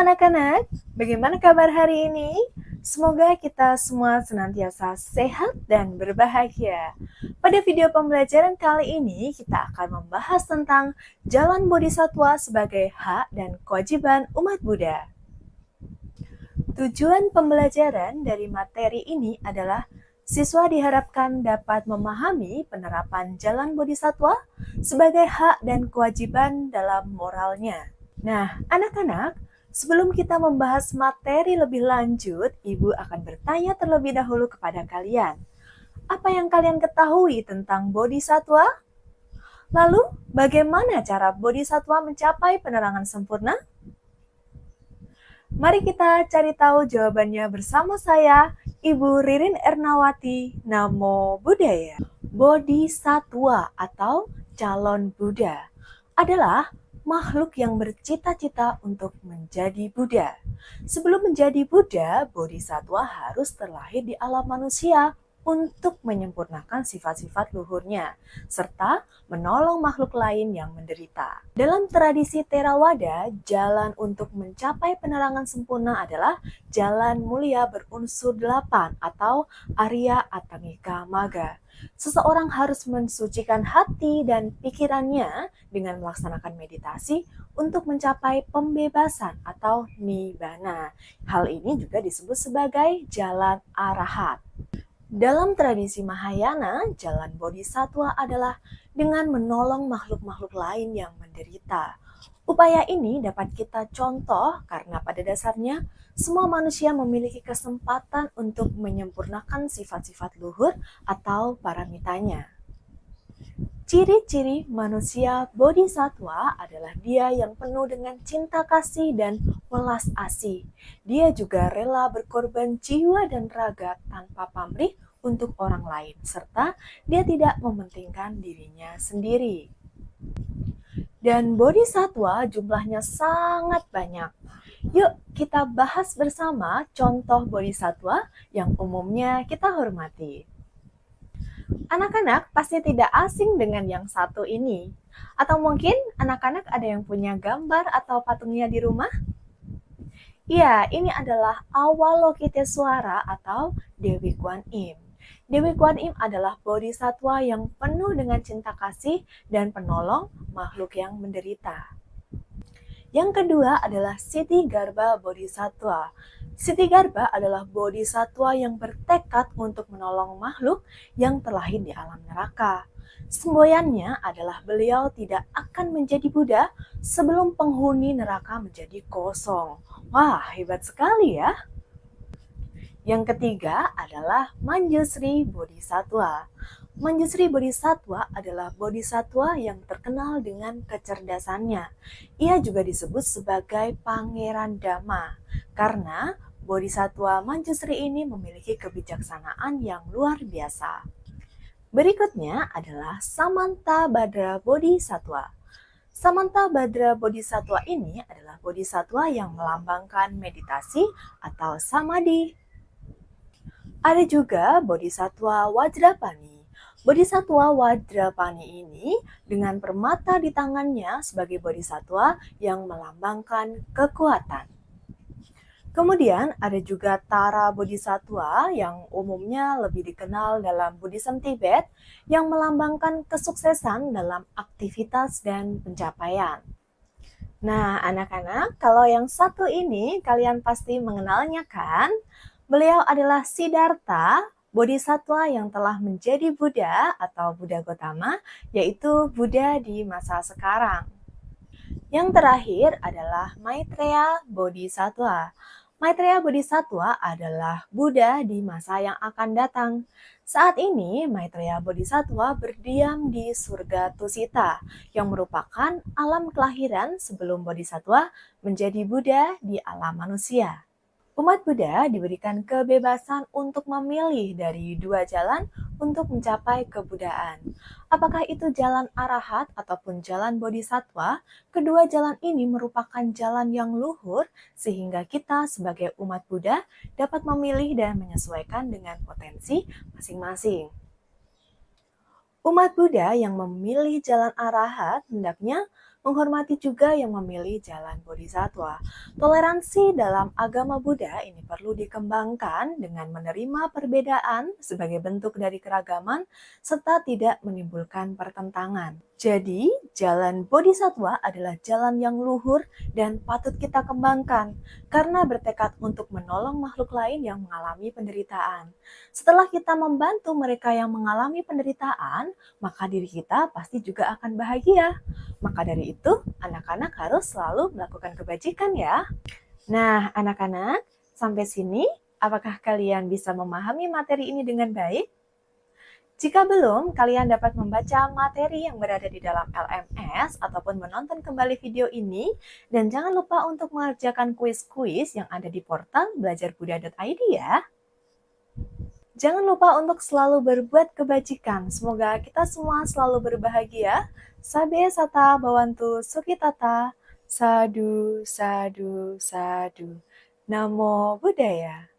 anak-anak, bagaimana kabar hari ini? Semoga kita semua senantiasa sehat dan berbahagia. Pada video pembelajaran kali ini, kita akan membahas tentang jalan Bodhisattva sebagai hak dan kewajiban umat Buddha. Tujuan pembelajaran dari materi ini adalah siswa diharapkan dapat memahami penerapan jalan Bodhisattva sebagai hak dan kewajiban dalam moralnya. Nah, anak-anak, sebelum kita membahas materi lebih lanjut, Ibu akan bertanya terlebih dahulu kepada kalian. Apa yang kalian ketahui tentang Bodhisattva? Lalu, bagaimana cara Bodhisattva mencapai penerangan sempurna? Mari kita cari tahu jawabannya bersama saya, Ibu Ririn Ernawati. Namo Buddhaya. Bodhisattva atau calon Buddha adalah makhluk yang bercita-cita untuk menjadi Buddha. Sebelum menjadi Buddha, Bodhisattva harus terlahir di alam manusia untuk menyempurnakan sifat-sifat luhurnya, serta menolong makhluk lain yang menderita. Dalam tradisi Theravada, jalan untuk mencapai penerangan sempurna adalah jalan mulia berunsur 8 atau Arya Attamika Magga. Seseorang harus mensucikan hati dan pikirannya dengan melaksanakan meditasi untuk mencapai pembebasan atau nibbana. Hal ini juga disebut sebagai jalan arahat. Dalam tradisi Mahayana, jalan Bodhisattva adalah dengan menolong makhluk-makhluk lain yang menderita. Upaya ini dapat kita contoh karena pada dasarnya semua manusia memiliki kesempatan untuk menyempurnakan sifat-sifat luhur atau paramitanya. Ciri-ciri manusia bodhisattva adalah dia yang penuh dengan cinta kasih dan welas asih. Dia juga rela berkorban jiwa dan raga tanpa pamrih untuk orang lain, serta dia tidak mementingkan dirinya sendiri. Dan bodhisattva jumlahnya sangat banyak. Yuk kita bahas bersama contoh bodhisattva yang umumnya kita hormati. Anak-anak pasti tidak asing dengan yang satu ini. Atau mungkin anak-anak ada yang punya gambar atau patungnya di rumah? Ya, ini adalah Avalokitesvara atau Dewi Guan Im. Dewi Guan Im adalah bodhisattva yang penuh dengan cinta kasih dan penolong makhluk yang menderita. Yang kedua adalah Ksitigarbha Bodhisattva. Ksitigarbha adalah bodhisattva yang bertekad untuk menolong makhluk yang terlahir di alam neraka. Semboyannya adalah beliau tidak akan menjadi Buddha sebelum penghuni neraka menjadi kosong. Wah, hebat sekali ya! Yang ketiga adalah Manjusri Bodhisattva. Manjusri Bodhisattva adalah bodhisattva yang terkenal dengan kecerdasannya. Ia juga disebut sebagai Pangeran Dhamma karena bodhisattva Manjusri ini memiliki kebijaksanaan yang luar biasa. Berikutnya adalah Samantabhadra Bodhisattva. Samantabhadra Bodhisattva ini adalah bodhisattva yang melambangkan meditasi atau samadhi. Ada juga Bodhisattva Vajrapani. Bodhisattva Vajrapani ini dengan permata di tangannya sebagai bodhisattva yang melambangkan kekuatan. Kemudian ada juga Tara Bodhisattva yang umumnya lebih dikenal dalam Buddhism Tibet yang melambangkan kesuksesan dalam aktivitas dan pencapaian. Nah, anak-anak, kalau yang satu ini kalian pasti mengenalnya kan? Beliau adalah Siddhartha, bodhisattva yang telah menjadi Buddha atau Buddha Gotama, yaitu Buddha di masa sekarang. Yang terakhir adalah Maitreya Bodhisattva. Maitreya Bodhisattva adalah Buddha di masa yang akan datang. Saat ini, Maitreya Bodhisattva berdiam di surga Tusita, yang merupakan alam kelahiran sebelum Bodhisattva menjadi Buddha di alam manusia. Umat Buddha diberikan kebebasan untuk memilih dari dua jalan untuk mencapai kebuddhaan. Apakah itu jalan arahat ataupun jalan bodhisattva, kedua jalan ini merupakan jalan yang luhur sehingga kita sebagai umat Buddha dapat memilih dan menyesuaikan dengan potensi masing-masing. Umat Buddha yang memilih jalan arahat hendaknya menghormati juga yang memilih jalan bodhisattva. Toleransi dalam agama Buddha ini perlu dikembangkan dengan menerima perbedaan sebagai bentuk dari keragaman serta tidak menimbulkan pertentangan. Jadi, jalan bodhisattva adalah jalan yang luhur dan patut kita kembangkan karena bertekad untuk menolong makhluk lain yang mengalami penderitaan. Setelah kita membantu mereka yang mengalami penderitaan, maka diri kita pasti juga akan bahagia. Maka dari itu, anak-anak harus selalu melakukan kebajikan ya. Nah, anak-anak, sampai sini apakah kalian bisa memahami materi ini dengan baik? Jika belum, kalian dapat membaca materi yang berada di dalam LMS ataupun menonton kembali video ini. Dan jangan lupa untuk mengerjakan kuis-kuis yang ada di portal belajarbuddha.id ya. Jangan lupa untuk selalu berbuat kebajikan. Semoga kita semua selalu berbahagia. Sabe sata bawantu sukitata. Sadu, sadu, sadu. Namo Buddhaya.